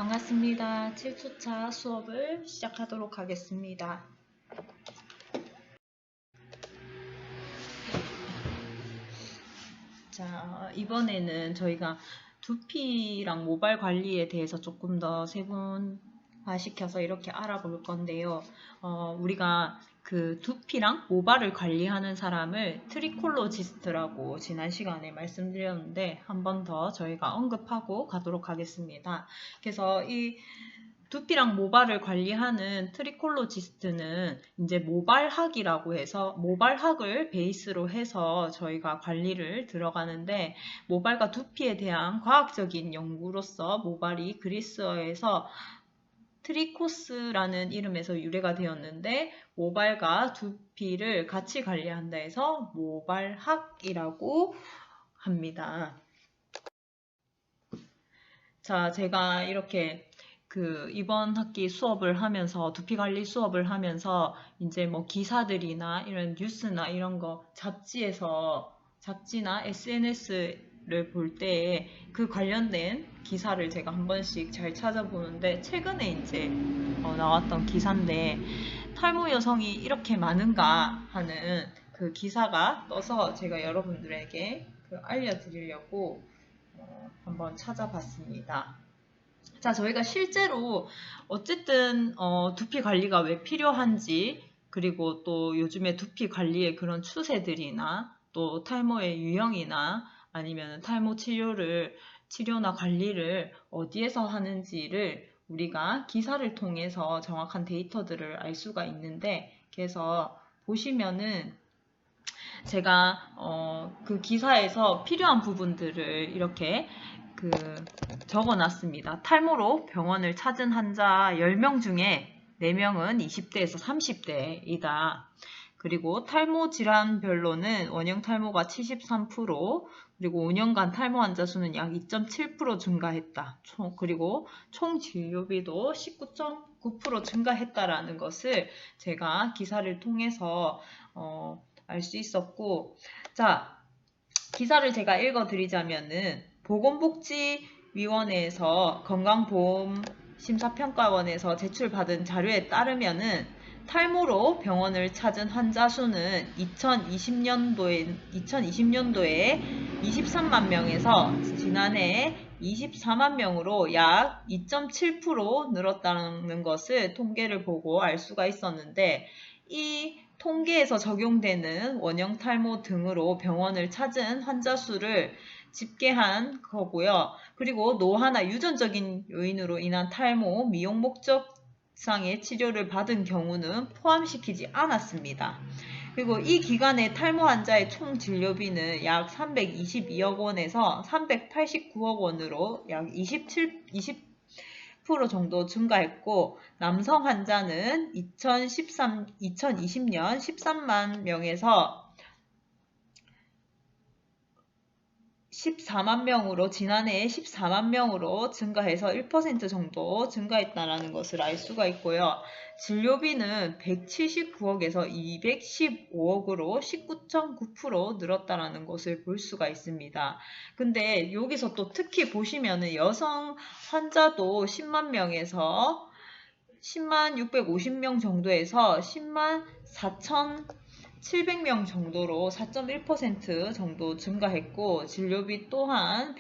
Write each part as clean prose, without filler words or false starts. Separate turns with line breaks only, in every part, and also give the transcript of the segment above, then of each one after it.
반갑습니다. 7초차 수업을 시작하도록 하겠습니다. 자, 이번에는 저희가 두피랑 모발 관리에 대해서 조금 더 세분화시켜서 이렇게 알아볼 건데요. 우리가 그 두피랑 모발을 관리하는 사람을 트리콜로지스트라고 지난 시간에 말씀드렸는데 한 번 더 저희가 언급하고 가도록 하겠습니다. 그래서 이 두피랑 모발을 관리하는 트리콜로지스트는 이제 모발학이라고 해서 모발학을 베이스로 해서 저희가 관리를 들어가는데 모발과 두피에 대한 과학적인 연구로서 모발이 그리스어에서 트리코스라는 이름에서 유래가 되었는데 모발과 두피를 같이 관리한다 해서 모발학이라고 합니다. 자, 제가 이렇게 이번 학기 수업을 하면서 두피 관리 수업을 하면서 이제 뭐 기사들이나 이런 뉴스나 이런 거 잡지나 SNS를 볼 때에 그 관련된 기사를 제가 한 번씩 잘 찾아보는데 최근에 이제 나왔던 기사인데 탈모 여성이 이렇게 많은가 하는 그 기사가 떠서 제가 여러분들에게 알려드리려고 한번 찾아봤습니다. 자, 저희가 실제로 어쨌든 두피 관리가 왜 필요한지 그리고 또 요즘에 두피 관리의 그런 추세들이나 또 탈모의 유형이나 아니면 탈모 치료나 관리를 어디에서 하는지를 우리가 기사를 통해서 정확한 데이터들을 알 수가 있는데 그래서 보시면은 제가 그 기사에서 필요한 부분들을 이렇게 적어놨습니다. 탈모로 병원을 찾은 환자 10명 중에 4명은 20대에서 30대이다. 그리고 탈모 질환별로는 원형 탈모가 73%, 그리고 5년간 탈모 환자 수는 약 2.7% 증가했다. 그리고 총 진료비도 19.9% 증가했다라는 것을 제가 기사를 통해서 알 수 있었고, 자, 기사를 제가 읽어드리자면은 보건복지위원회에서 건강보험심사평가원에서 제출받은 자료에 따르면은 탈모로 병원을 찾은 환자 수는 2020년도에 23만 명에서 지난해 24만 명으로 약 2.7% 늘었다는 것을 통계를 보고 알 수가 있었는데 이 통계에서 적용되는 원형 탈모 등으로 병원을 찾은 환자 수를 집계한 거고요. 그리고 노화나 유전적인 요인으로 인한 탈모, 미용 목적상의 치료를 받은 경우는 포함시키지 않았습니다. 그리고 이 기간에 탈모 환자의 총 진료비는 약 322억 원에서 389억 원으로 약 20% 정도 증가했고 남성 환자는 2020년 13만 명에서 14만 명으로 지난해에 14만 명으로 증가해서 1% 정도 증가했다는 것을 알 수가 있고요. 진료비는 179억에서 215억으로 19.9% 늘었다는 것을 볼 수가 있습니다. 근데 여기서 또 특히 보시면은 여성 환자도 10만 명에서 10만 650명 정도에서 10만 4,700명 정도로 4.1% 정도 증가했고 진료비 또한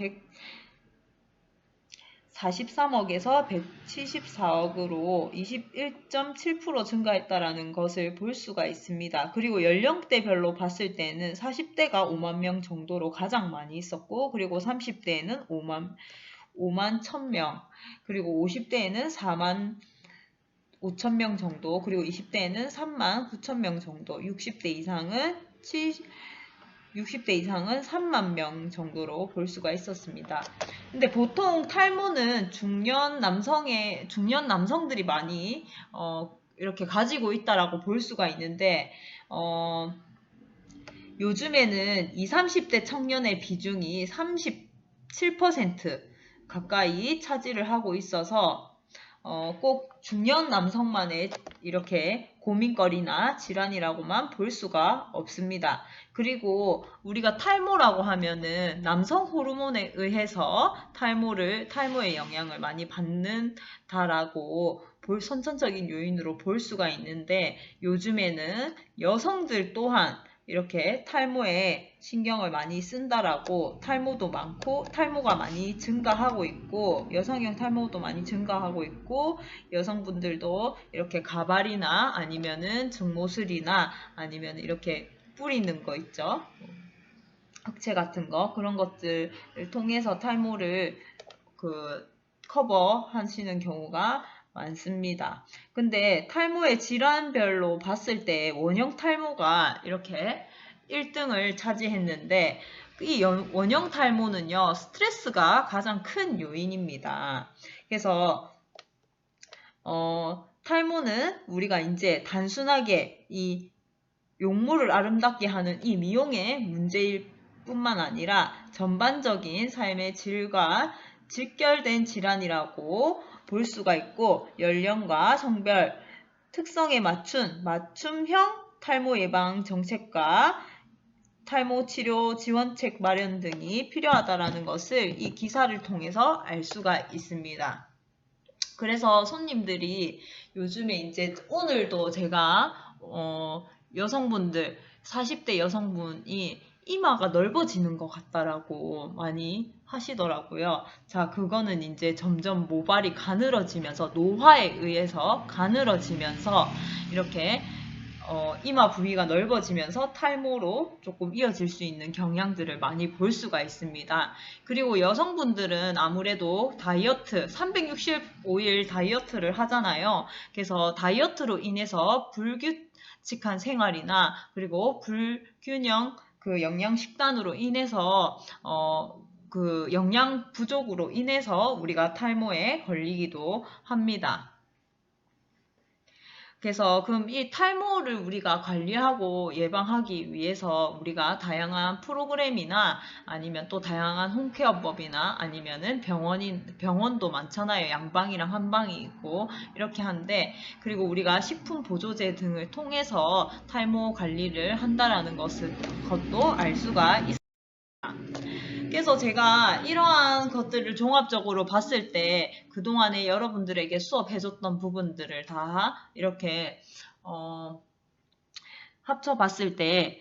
143억에서 174억으로 21.7% 증가했다라는 것을 볼 수가 있습니다. 그리고 연령대별로 봤을 때는 40대가 5만 명 정도로 가장 많이 있었고 그리고 30대에는 5만 1,000명 그리고 50대에는 4만 5천 명 정도, 그리고 20대에는 3만 9천 명 정도, 60대 이상은 3만 명 정도로 볼 수가 있었습니다. 근데 보통 탈모는 중년 남성들이 많이 이렇게 가지고 있다라고 볼 수가 있는데 요즘에는 20, 30대 청년의 비중이 37% 가까이 차지를 하고 있어서 꼭 중년 남성만의 이렇게 고민거리나 질환이라고만 볼 수가 없습니다. 그리고 우리가 탈모라고 하면은 남성 호르몬에 의해서 탈모의 영향을 많이 받는다라고 선천적인 요인으로 볼 수가 있는데, 요즘에는 여성들 또한 이렇게 탈모에 신경을 많이 쓴다라고, 탈모도 많고 탈모가 많이 증가하고 있고, 여성형 탈모도 많이 증가하고 있고, 여성분들도 이렇게 가발이나 아니면은 증모술이나 아니면 이렇게 뿌리는 거 있죠, 흑채 같은 거, 그런 것들을 통해서 탈모를 커버하시는 경우가 많습니다. 근데 탈모의 질환별로 봤을 때 원형 탈모가 이렇게 1등을 차지했는데, 이 원형 탈모는요, 스트레스가 가장 큰 요인입니다. 그래서 탈모는 우리가 이제 단순하게 이 용모를 아름답게 하는 이 미용의 문제일 뿐만 아니라 전반적인 삶의 질과 직결된 질환이라고 볼 수가 있고, 연령과 성별, 특성에 맞춤형 탈모 예방 정책과 탈모 치료 지원책 마련 등이 필요하다라는 것을 이 기사를 통해서 알 수가 있습니다. 그래서 손님들이 요즘에 이제 오늘도 제가 여성분들, 40대 여성분이 이마가 넓어지는 것 같다라고 많이 하시더라고요. 자, 그거는 이제 점점 모발이 가늘어지면서, 노화에 의해서 가늘어지면서 이렇게 이마 부위가 넓어지면서 탈모로 조금 이어질 수 있는 경향들을 많이 볼 수가 있습니다. 그리고 여성분들은 아무래도 다이어트, 365일 다이어트를 하잖아요. 그래서 다이어트로 인해서 불규칙한 생활이나, 그리고 불균형 영양 식단으로 인해서 영양 부족으로 인해서 우리가 탈모에 걸리기도 합니다. 그래서 그럼 이 탈모를 우리가 관리하고 예방하기 위해서 우리가 다양한 프로그램이나 아니면 또 다양한 홈케어법이나 아니면은 병원도 많잖아요. 양방이랑 한방이 있고 이렇게 한데, 그리고 우리가 식품 보조제 등을 통해서 탈모 관리를 한다라는 것도 알 수가 있습니다. 그래서 제가 이러한 것들을 종합적으로 봤을 때 그동안에 여러분들에게 수업해줬던 부분들을 다 이렇게 합쳐봤을 때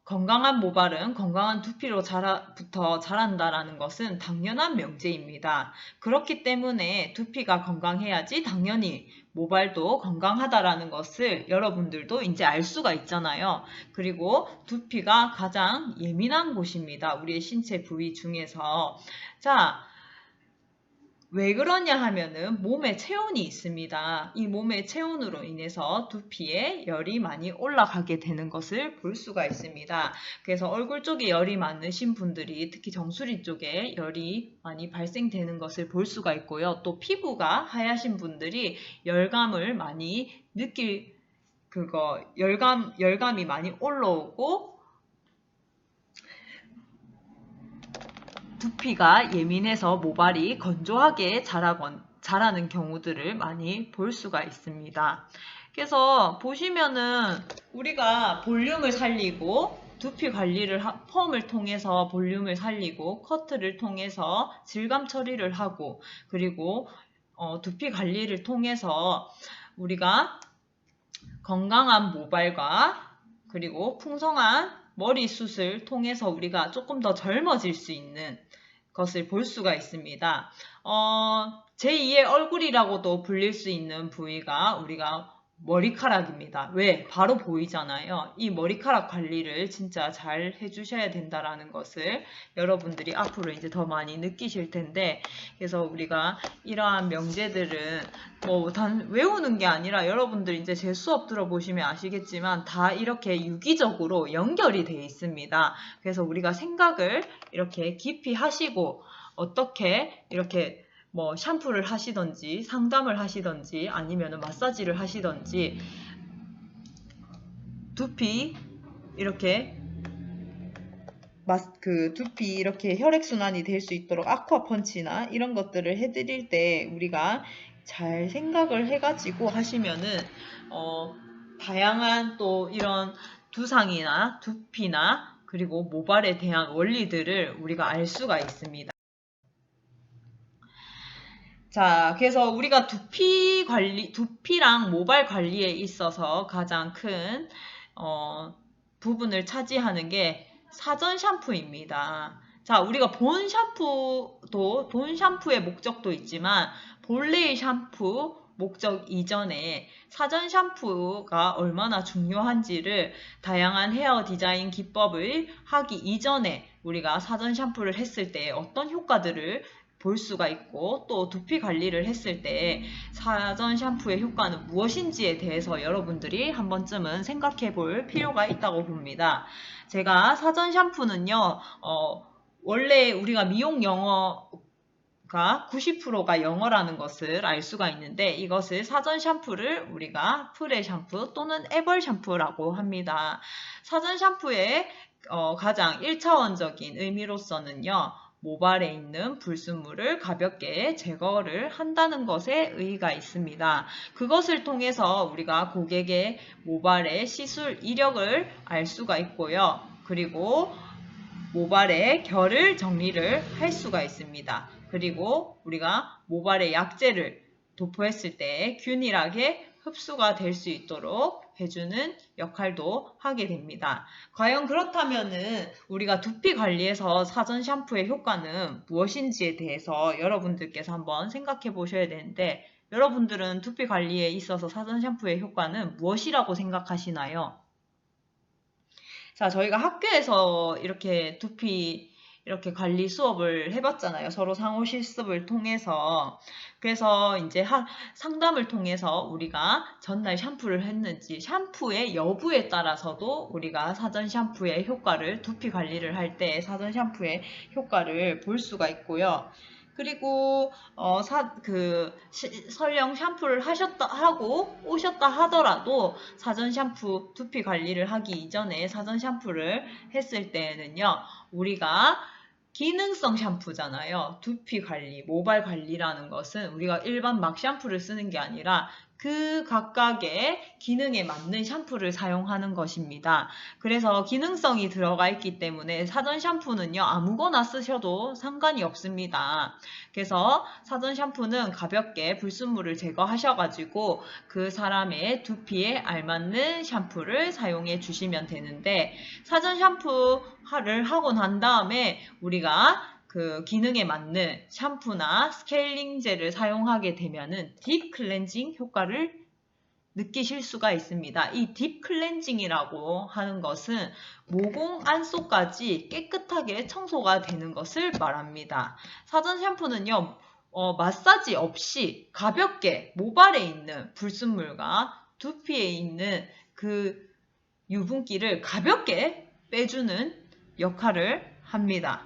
건강한 모발은 건강한 두피로부터 자란다라는 것은 당연한 명제입니다. 그렇기 때문에 두피가 건강해야지 당연히 모발도 건강하다라는 것을 여러분들도 이제 알 수가 있잖아요. 그리고 두피가 가장 예민한 곳입니다. 우리의 신체 부위 중에서. 자, 왜 그러냐 하면은 몸에 체온이 있습니다. 이 몸의 체온으로 인해서 두피에 열이 많이 올라가게 되는 것을 볼 수가 있습니다. 그래서 얼굴 쪽에 열이 많으신 분들이 특히 정수리 쪽에 열이 많이 발생되는 것을 볼 수가 있고요. 또 피부가 하얗신 분들이 열감을 많이 열감이 많이 올라오고 두피가 예민해서 모발이 건조하게 자라는 경우들을 많이 볼 수가 있습니다. 그래서 보시면은 우리가 볼륨을 살리고 두피 관리를 펌을 통해서 볼륨을 살리고 커트를 통해서 질감 처리를 하고, 그리고 두피 관리를 통해서 우리가 건강한 모발과 그리고 풍성한 머리숱을 통해서 우리가 조금 더 젊어질 수 있는 것을 볼 수가 있습니다. 제2의 얼굴이라고도 불릴 수 있는 부위가 우리가 머리카락입니다. 왜? 바로 보이잖아요. 이 머리카락 관리를 진짜 잘 해주셔야 된다라는 것을 여러분들이 앞으로 이제 더 많이 느끼실 텐데, 그래서 우리가 이러한 명제들은 단 외우는 게 아니라 여러분들 이제 제 수업 들어보시면 아시겠지만 다 이렇게 유기적으로 연결이 되어 있습니다. 그래서 우리가 생각을 이렇게 깊이 하시고, 어떻게 이렇게 샴푸를 하시던지 상담을 하시던지 아니면 마사지를 하시던지 두피 이렇게 그 두피 이렇게 혈액순환이 될 수 있도록 아쿠아펀치나 이런 것들을 해드릴 때 우리가 잘 생각을 해가지고 하시면은 다양한 또 이런 두상이나 두피나 그리고 모발에 대한 원리들을 우리가 알 수가 있습니다. 자, 그래서 우리가 두피랑 모발 관리에 있어서 가장 큰 부분을 차지하는 게 사전 샴푸입니다. 자, 우리가 본 샴푸의 목적도 있지만 본래의 샴푸 목적 이전에 사전 샴푸가 얼마나 중요한지를 다양한 헤어 디자인 기법을 하기 이전에 우리가 사전 샴푸를 했을 때 어떤 효과들을 볼 수가 있고 또 두피 관리를 했을 때 사전 샴푸의 효과는 무엇인지에 대해서 여러분들이 한 번쯤은 생각해 볼 필요가 있다고 봅니다. 제가 사전 샴푸는요, 원래 우리가 미용 영어가 90%가 영어라는 것을 알 수가 있는데 이것을 사전 샴푸를 우리가 프레 샴푸 또는 애벌 샴푸라고 합니다. 사전 샴푸의 가장 1차원적인 의미로서는요. 모발에 있는 불순물을 가볍게 제거를 한다는 것에 의의가 있습니다. 그것을 통해서 우리가 고객의 모발의 시술 이력을 알 수가 있고요. 그리고 모발의 결을 정리를 할 수가 있습니다. 그리고 우리가 모발에 약재를 도포했을 때 균일하게 흡수가 될 수 있도록 해주는 역할도 하게 됩니다. 과연 그렇다면은 우리가 두피 관리에서 사전 샴푸의 효과는 무엇인지에 대해서 여러분들께서 한번 생각해 보셔야 되는데 여러분들은 두피 관리에 있어서 사전 샴푸의 효과는 무엇이라고 생각하시나요? 자, 저희가 학교에서 이렇게 두피 이렇게 관리 수업을 해봤잖아요. 서로 상호 실습을 통해서. 그래서 이제 상담을 통해서 우리가 전날 샴푸를 했는지 샴푸의 여부에 따라서도 우리가 사전 샴푸의 효과를 두피 관리를 할 때 사전 샴푸의 효과를 볼 수가 있고요. 그리고 설령 샴푸를 하고 오셨다 하더라도 사전 샴푸 두피 관리를 하기 이전에 사전 샴푸를 했을 때는요. 우리가 기능성 샴푸잖아요. 두피 관리, 모발 관리라는 것은 우리가 일반 막 샴푸를 쓰는 게 아니라 그 각각의 기능에 맞는 샴푸를 사용하는 것입니다. 그래서 기능성이 들어가 있기 때문에 사전 샴푸는요, 아무거나 쓰셔도 상관이 없습니다. 그래서 사전 샴푸는 가볍게 불순물을 제거하셔가지고 그 사람의 두피에 알맞는 샴푸를 사용해 주시면 되는데 사전 샴푸를 하고 난 다음에 우리가 그 기능에 맞는 샴푸나 스케일링 젤을 사용하게 되면은 딥 클렌징 효과를 느끼실 수가 있습니다. 이 딥 클렌징이라고 하는 것은 모공 안속까지 깨끗하게 청소가 되는 것을 말합니다. 사전 샴푸는요, 마사지 없이 가볍게 모발에 있는 불순물과 두피에 있는 그 유분기를 가볍게 빼주는 역할을 합니다.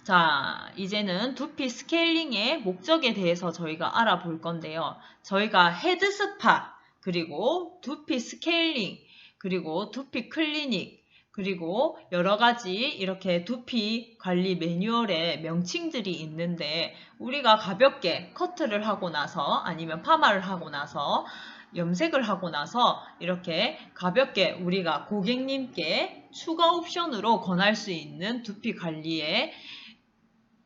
자, 이제는 두피 스케일링의 목적에 대해서 저희가 알아볼 건데요. 저희가 헤드 스파, 그리고 두피 스케일링, 그리고 두피 클리닉, 그리고 여러 가지 이렇게 두피 관리 매뉴얼에 명칭들이 있는데 우리가 가볍게 커트를 하고 나서 아니면 파마를 하고 나서 염색을 하고 나서 이렇게 가볍게 우리가 고객님께 추가 옵션으로 권할 수 있는 두피 관리에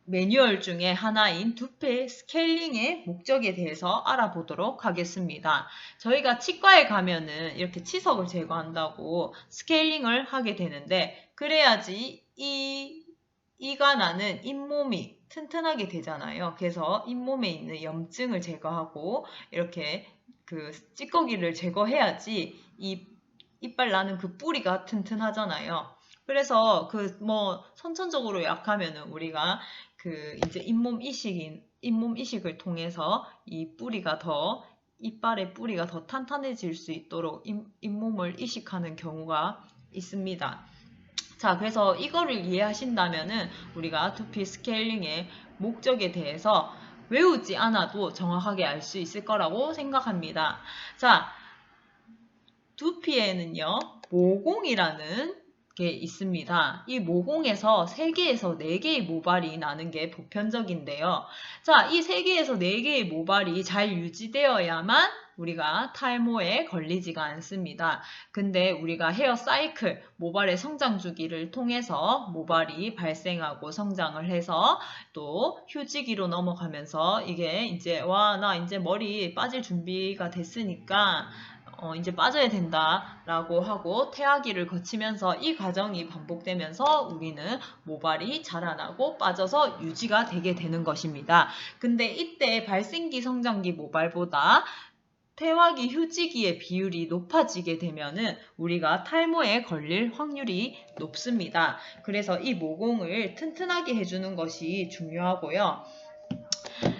매뉴얼 중에 하나인 두피 스케일링의 목적에 대해서 알아보도록 하겠습니다. 저희가 치과에 가면은 이렇게 치석을 제거한다고 스케일링을 하게 되는데 그래야지 이가 나는 잇몸이 튼튼하게 되잖아요. 그래서 잇몸에 있는 염증을 제거하고 이렇게 그 찌꺼기를 제거해야지 이 이빨 나는 그 뿌리가 튼튼하잖아요. 그래서 선천적으로 약하면은 우리가 이제 잇몸 이식을 통해서 이빨의 뿌리가 더 탄탄해질 수 있도록 잇몸을 이식하는 경우가 있습니다. 자, 그래서 이거를 이해하신다면은 우리가 두피 스케일링의 목적에 대해서 외우지 않아도 정확하게 알 수 있을 거라고 생각합니다. 자, 두피에는요, 모공이라는 게 있습니다. 이 모공에서 3개에서 4개의 모발이 나는 게 보편적인데요. 자, 이 3개에서 4개의 모발이 잘 유지되어야만 우리가 탈모에 걸리지가 않습니다. 근데 우리가 헤어 사이클, 모발의 성장 주기를 통해서 모발이 발생하고 성장을 해서 또 휴지기로 넘어가면서 이게 이제 나 이제 머리 빠질 준비가 됐으니까 이제 빠져야 된다라고 하고 태아기를 거치면서 이 과정이 반복되면서 우리는 모발이 자라나고 빠져서 유지가 되게 되는 것입니다. 근데 이때 발생기 성장기 모발보다 태화기 휴지기의 비율이 높아지게 되면은 우리가 탈모에 걸릴 확률이 높습니다. 그래서 이 모공을 튼튼하게 해주는 것이 중요하고요.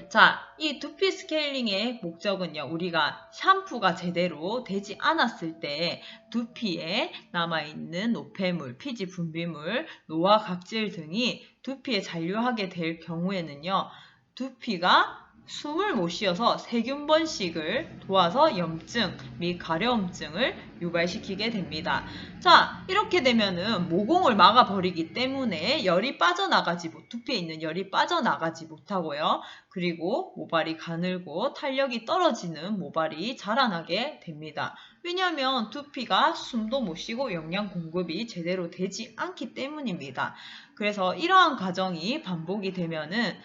자, 이 두피 스케일링의 목적은요, 우리가 샴푸가 제대로 되지 않았을 때 두피에 남아있는 노폐물, 피지 분비물, 노화 각질 등이 두피에 잔류하게 될 경우에는요, 두피가 숨을 못 쉬어서 세균 번식을 도와서 염증 및 가려움증을 유발시키게 됩니다. 자, 이렇게 되면은 모공을 막아버리기 때문에 두피에 있는 열이 빠져나가지 못하고요. 그리고 모발이 가늘고 탄력이 떨어지는 모발이 자라나게 됩니다. 왜냐하면 두피가 숨도 못 쉬고 영양 공급이 제대로 되지 않기 때문입니다. 그래서 이러한 과정이 반복이 되면은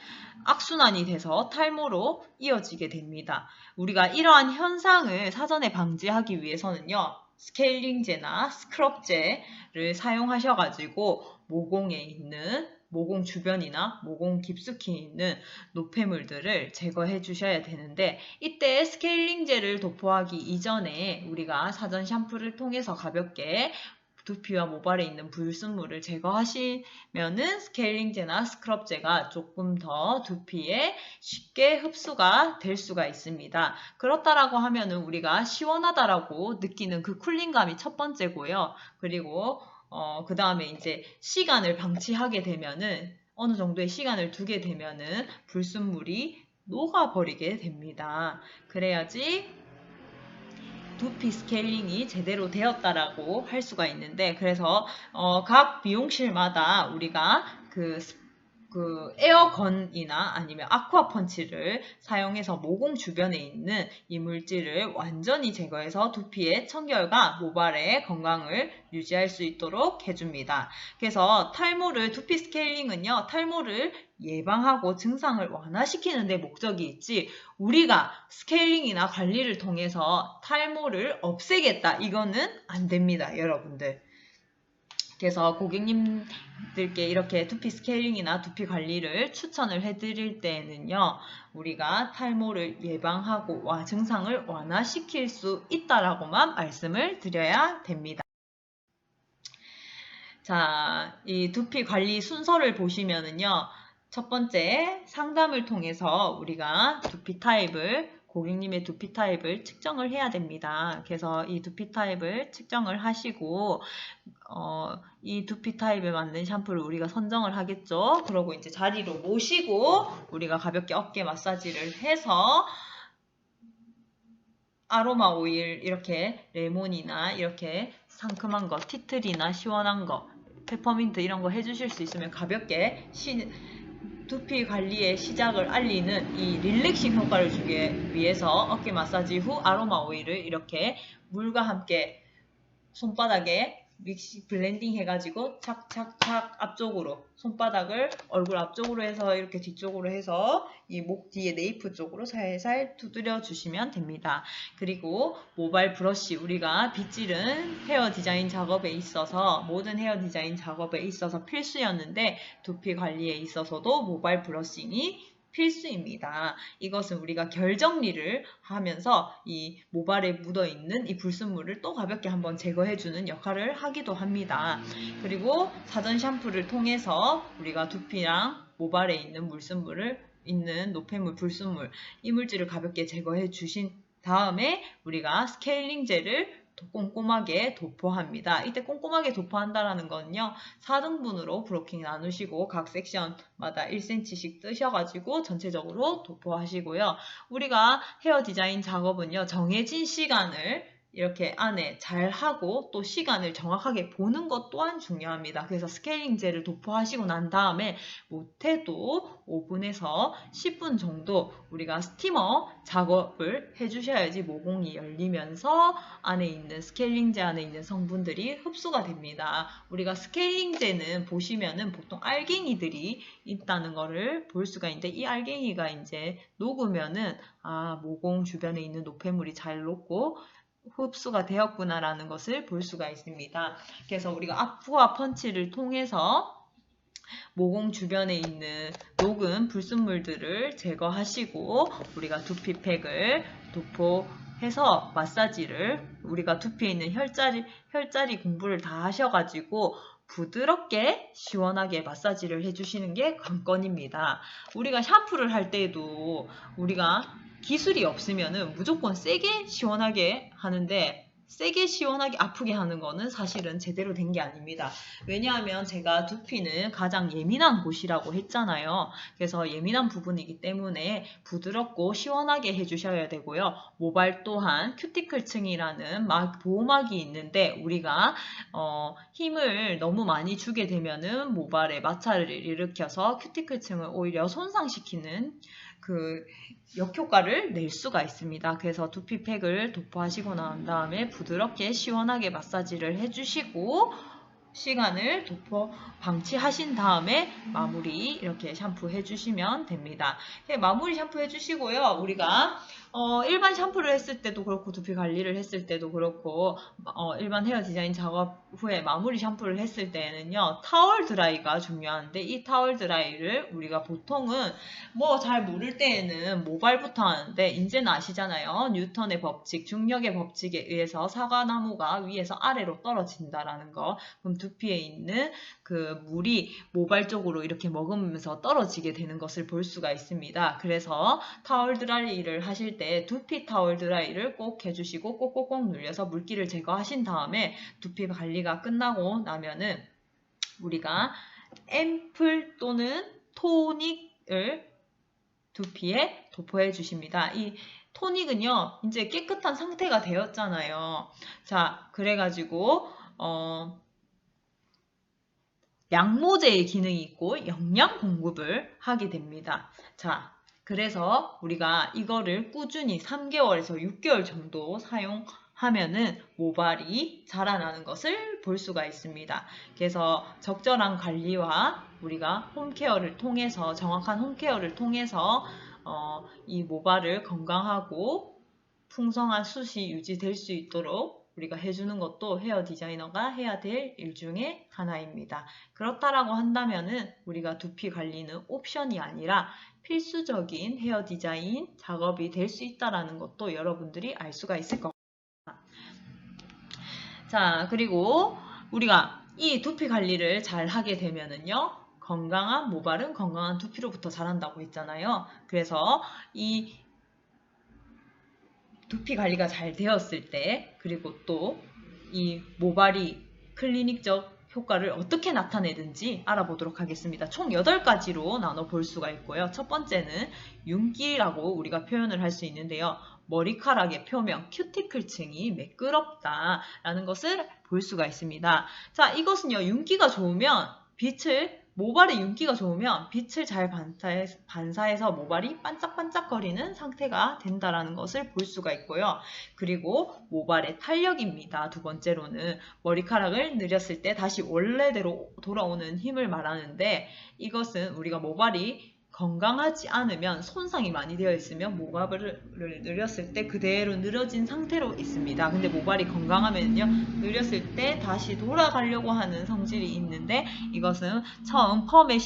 악순환이 돼서 탈모로 이어지게 됩니다. 우리가 이러한 현상을 사전에 방지하기 위해서는요, 스케일링제나 스크럽제를 사용하셔가지고 모공 주변이나 모공 깊숙이 있는 노폐물들을 제거해 주셔야 되는데, 이때 스케일링제를 도포하기 이전에 우리가 사전 샴푸를 통해서 가볍게 두피와 모발에 있는 불순물을 제거하시면은 스케일링제나 스크럽제가 조금 더 두피에 쉽게 흡수가 될 수가 있습니다. 그렇다라고 하면은 우리가 시원하다라고 느끼는 그 쿨링감이 첫 번째고요. 그리고 그 다음에 이제 시간을 방치하게 되면은 어느 정도의 시간을 두게 되면은 불순물이 녹아버리게 됩니다. 그래야지 두피 스케일링이 제대로 되었다라고 할 수가 있는데, 그래서 각 미용실마다 우리가 그 에어건이나 아니면 아쿠아펀치를 사용해서 모공 주변에 있는 이물질을 완전히 제거해서 두피의 청결과 모발의 건강을 유지할 수 있도록 해줍니다. 그래서 두피 스케일링은요, 탈모를 예방하고 증상을 완화시키는 데 목적이 있지, 우리가 스케일링이나 관리를 통해서 탈모를 없애겠다, 이거는 안 됩니다, 여러분들. 그래서 고객님들께 이렇게 두피 스케일링이나 두피 관리를 추천을 해드릴 때에는요, 우리가 탈모를 예방하고 증상을 완화시킬 수 있다라고만 말씀을 드려야 됩니다. 자, 이 두피 관리 순서를 보시면은요, 첫 번째 상담을 통해서 우리가 고객님의 두피 타입을 측정을 해야 됩니다. 그래서 이 두피 타입을 측정을 하시고 이 두피 타입에 맞는 샴푸를 우리가 선정을 하겠죠. 그러고 이제 자리로 모시고 우리가 가볍게 어깨 마사지를 해서 아로마 오일, 이렇게 레몬이나 이렇게 상큼한 거, 티트리나 시원한 거, 페퍼민트 이런 거 해주실 수 있으면 가볍게 두피 관리의 시작을 알리는 이 릴렉싱 효과를 주기 위해서 어깨 마사지 후 아로마 오일을 이렇게 물과 함께 손바닥에 블렌딩 해가지고 착착착 앞쪽으로 손바닥을 얼굴 앞쪽으로 해서 이렇게 뒤쪽으로 해서 이 목 뒤에 네이프 쪽으로 살살 두드려 주시면 됩니다. 그리고 모발 브러쉬, 우리가 빗질은 모든 헤어 디자인 작업에 있어서 필수였는데 두피 관리에 있어서도 모발 브러싱이 필수입니다. 이것은 우리가 결 정리를 하면서 이 모발에 묻어있는 이 불순물을 또 가볍게 한번 제거해주는 역할을 하기도 합니다. 그리고 사전 샴푸를 통해서 우리가 두피랑 모발에 있는 노폐물, 불순물, 이물질을 가볍게 제거해 주신 다음에 우리가 스케일링 젤을 꼼꼼하게 도포합니다. 이때 꼼꼼하게 도포한다라는 거는요. 4등분으로 브로킹 나누시고 각 섹션마다 1cm씩 뜨셔가지고 전체적으로 도포하시고요. 우리가 헤어 디자인 작업은요. 정해진 시간을 이렇게 안에 잘 하고 또 시간을 정확하게 보는 것 또한 중요합니다. 그래서 스케일링 젤을 도포하시고 난 다음에 못해도 5분에서 10분 정도 우리가 스티머 작업을 해주셔야지 모공이 열리면서 안에 있는 스케일링 젤 안에 있는 성분들이 흡수가 됩니다. 우리가 스케일링 젤은 보시면은 보통 알갱이들이 있다는 거를 볼 수가 있는데 이 알갱이가 이제 녹으면은 모공 주변에 있는 노폐물이 잘 녹고 흡수가 되었구나라는 것을 볼 수가 있습니다. 그래서 우리가 압프와 펀치를 통해서 모공 주변에 있는 녹은 불순물들을 제거하시고 우리가 두피팩을 도포해서 마사지를 우리가 두피에 있는 혈자리 공부를 다 하셔가지고 부드럽게 시원하게 마사지를 해주시는 게 관건입니다. 우리가 샴푸를 할 때도 우리가 기술이 없으면은 무조건 세게 시원하게 하는데 세게 시원하게 아프게 하는 거는 사실은 제대로 된 게 아닙니다. 왜냐하면 제가 두피는 가장 예민한 곳이라고 했잖아요. 그래서 예민한 부분이기 때문에 부드럽고 시원하게 해주셔야 되고요. 모발 또한 큐티클층이라는 보호막이 있는데 우리가 힘을 너무 많이 주게 되면은 모발에 마찰을 일으켜서 큐티클층을 오히려 손상시키는 그 역효과를 낼 수가 있습니다. 그래서 두피팩을 도포하시고 난 다음에 부드럽게 시원하게 마사지를 해주시고 시간을 방치하신 다음에 마무리 이렇게 샴푸 해주시면 됩니다. 마무리 샴푸 해주시고요. 우리가 일반 샴푸를 했을 때도 그렇고 두피 관리를 했을 때도 그렇고 일반 헤어 디자인 작업 후에 마무리 샴푸를 했을 때는요. 타월 드라이가 중요한데 이 타월 드라이를 우리가 보통은 뭐 잘 모를 때에는 모발부터 하는데 이제는 아시잖아요. 뉴턴의 법칙, 중력의 법칙에 의해서 사과나무가 위에서 아래로 떨어진다라는 거. 그럼 두피에 있는 그 물이 모발 쪽으로 이렇게 머금으면서 떨어지게 되는 것을 볼 수가 있습니다. 그래서 타월 드라이를 하실 때 두피 타월 드라이를 꼭 해주시고 꼭꼭꼭 눌려서 물기를 제거하신 다음에 두피 관리가 끝나고 나면은 우리가 앰플 또는 토닉을 두피에 도포해 주십니다. 이 토닉은요, 이제 깨끗한 상태가 되었잖아요. 자, 그래가지고, 양모제의 기능이 있고 영양 공급을 하게 됩니다. 자, 그래서 우리가 이거를 꾸준히 3개월에서 6개월 정도 사용하면은 모발이 자라나는 것을 볼 수가 있습니다. 그래서 적절한 관리와 우리가 홈케어를 통해서 정확한 홈케어를 통해서 이 모발을 건강하고 풍성한 숱이 유지될 수 있도록 우리가 해주는 것도 헤어 디자이너가 해야 될 일 중에 하나입니다. 그렇다라고 한다면은 우리가 두피 관리는 옵션이 아니라 필수적인 헤어 디자인 작업이 될 수 있다는 것도 여러분들이 알 수가 있을 것 같습니다. 자, 그리고 우리가 이 두피 관리를 잘 하게 되면은요. 건강한 모발은 건강한 두피로부터 자란다고 했잖아요. 그래서 이 두피 관리가 잘 되었을 때 그리고 또 이 모발이 클리닉적 효과를 어떻게 나타내는지 알아보도록 하겠습니다. 총 8가지로 나눠볼 수가 있고요. 첫 번째는 윤기라고 우리가 표현을 할 수 있는데요. 머리카락의 표면, 큐티클층이 매끄럽다라는 것을 볼 수가 있습니다. 자, 이것은요. 윤기가 좋으면 모발의 윤기가 좋으면 빛을 잘 반사해서 모발이 반짝반짝거리는 상태가 된다는 것을 볼 수가 있고요. 그리고 모발의 탄력입니다. 두 번째로는 머리카락을 늘렸을 때 다시 원래대로 돌아오는 힘을 말하는데 이것은 우리가 모발이 건강하지 않으면 손상이 많이 되어 있으면 모발을 늘렸을 때 그대로 늘어진 상태로 있습니다. 근데 모발이 건강하면요 늘렸을 때 다시 돌아가려고 하는 성질이 있는데 이것은 처음 펌의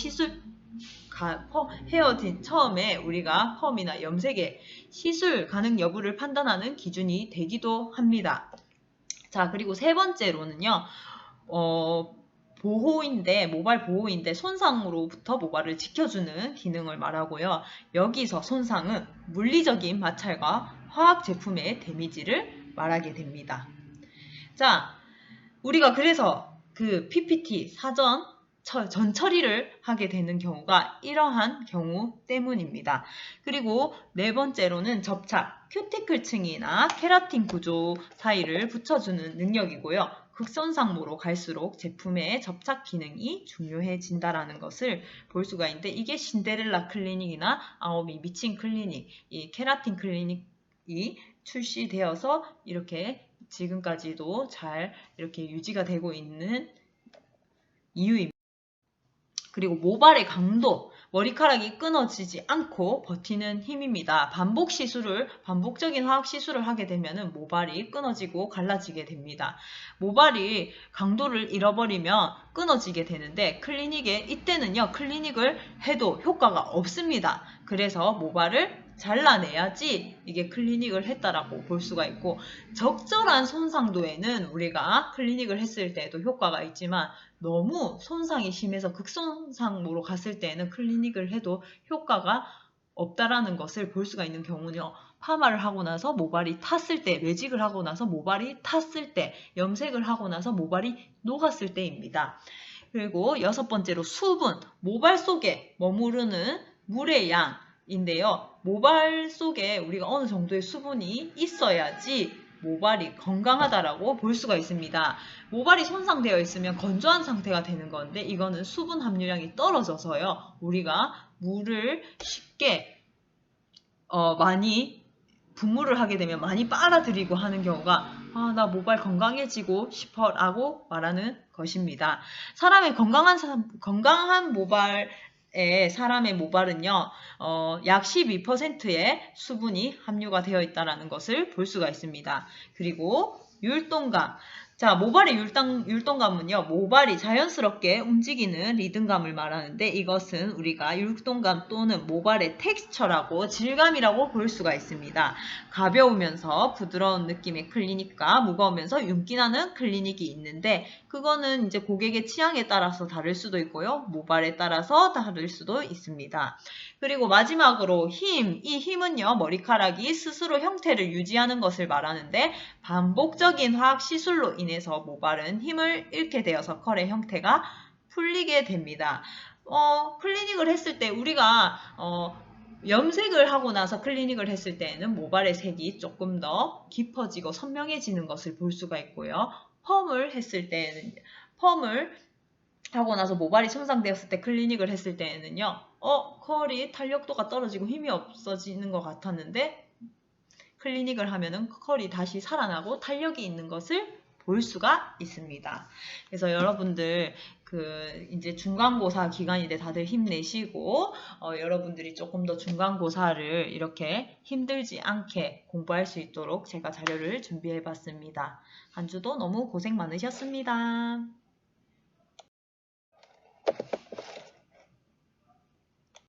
처음에 우리가 펌이나 염색의 시술 가능 여부를 판단하는 기준이 되기도 합니다. 자, 그리고 세 번째로는요. 모발 보호인데 손상으로부터 모발을 지켜주는 기능을 말하고요. 여기서 손상은 물리적인 마찰과 화학 제품의 데미지를 말하게 됩니다. 자, 우리가 그래서 그 PPT 사전 전처리를 하게 되는 경우가 이러한 경우 때문입니다. 그리고 네 번째로는 접착, 큐티클층이나 케라틴 구조 사이를 붙여주는 능력이고요. 극손상모로 갈수록 제품의 접착 기능이 중요해진다는 것을 볼 수가 있는데 이게 신데렐라 클리닉이나 아오미 미친 클리닉, 이 케라틴 클리닉이 출시되어서 이렇게 지금까지도 잘 이렇게 유지가 되고 있는 이유입니다. 그리고 모발의 강도, 머리카락이 끊어지지 않고 버티는 힘입니다. 반복적인 화학 시술을 하게 되면 모발이 끊어지고 갈라지게 됩니다. 모발이 강도를 잃어버리면 끊어지게 되는데 이때는요, 클리닉을 해도 효과가 없습니다. 그래서 모발을 잘라내야지 이게 클리닉을 했다라고 볼 수가 있고, 적절한 손상도에는 우리가 클리닉을 했을 때도 효과가 있지만 너무 손상이 심해서 극손상으로 갔을 때는 클리닉을 해도 효과가 없다라는 것을 볼 수가 있는 경우는요. 파마를 하고 나서 모발이 탔을 때, 매직을 하고 나서 모발이 탔을 때, 염색을 하고 나서 모발이 녹았을 때입니다. 그리고 여섯 번째로 수분, 모발 속에 머무르는 물의 양인데요. 모발 속에 우리가 어느 정도의 수분이 있어야지 모발이 건강하다라고 볼 수가 있습니다. 모발이 손상되어 있으면 건조한 상태가 되는 건데 이거는 수분 함유량이 떨어져서요. 우리가 물을 쉽게 많이 분무를 하게 되면 많이 빨아들이고 하는 경우가 나 모발 건강해지고 싶어 라고 말하는 것입니다. 건강한 사람의 모발은요, 약 12%의 수분이 함유가 되어 있다는 것을 볼 수가 있습니다. 그리고 율동감. 자, 모발의 율동감은요, 모발이 자연스럽게 움직이는 리듬감을 말하는데 이것은 우리가 율동감 또는 모발의 텍스처라고 질감이라고 볼 수가 있습니다. 가벼우면서 부드러운 느낌의 클리닉과 무거우면서 윤기나는 클리닉이 있는데 그거는 이제 고객의 취향에 따라서 다를 수도 있고요. 모발에 따라서 다를 수도 있습니다. 그리고 마지막으로 이 힘은요, 머리카락이 스스로 형태를 유지하는 것을 말하는데 반복적인 화학 시술로 인해서 모발은 힘을 잃게 되어서 컬의 형태가 풀리게 됩니다. 클리닉을 했을 때 우리가 염색을 하고 나서 클리닉을 했을 때에는 모발의 색이 조금 더 깊어지고 선명해지는 것을 볼 수가 있고요. 펌을 하고 나서 모발이 손상되었을 때 클리닉을 했을 때에는요. 컬이 탄력도가 떨어지고 힘이 없어지는 것 같았는데 클리닉을 하면은 컬이 다시 살아나고 탄력이 있는 것을 볼 수가 있습니다. 그래서 여러분들 이제 중간고사 기간인데 다들 힘내시고 여러분들이 조금 더 중간고사를 이렇게 힘들지 않게 공부할 수 있도록 제가 자료를 준비해 봤습니다. 한 주도 너무 고생 많으셨습니다.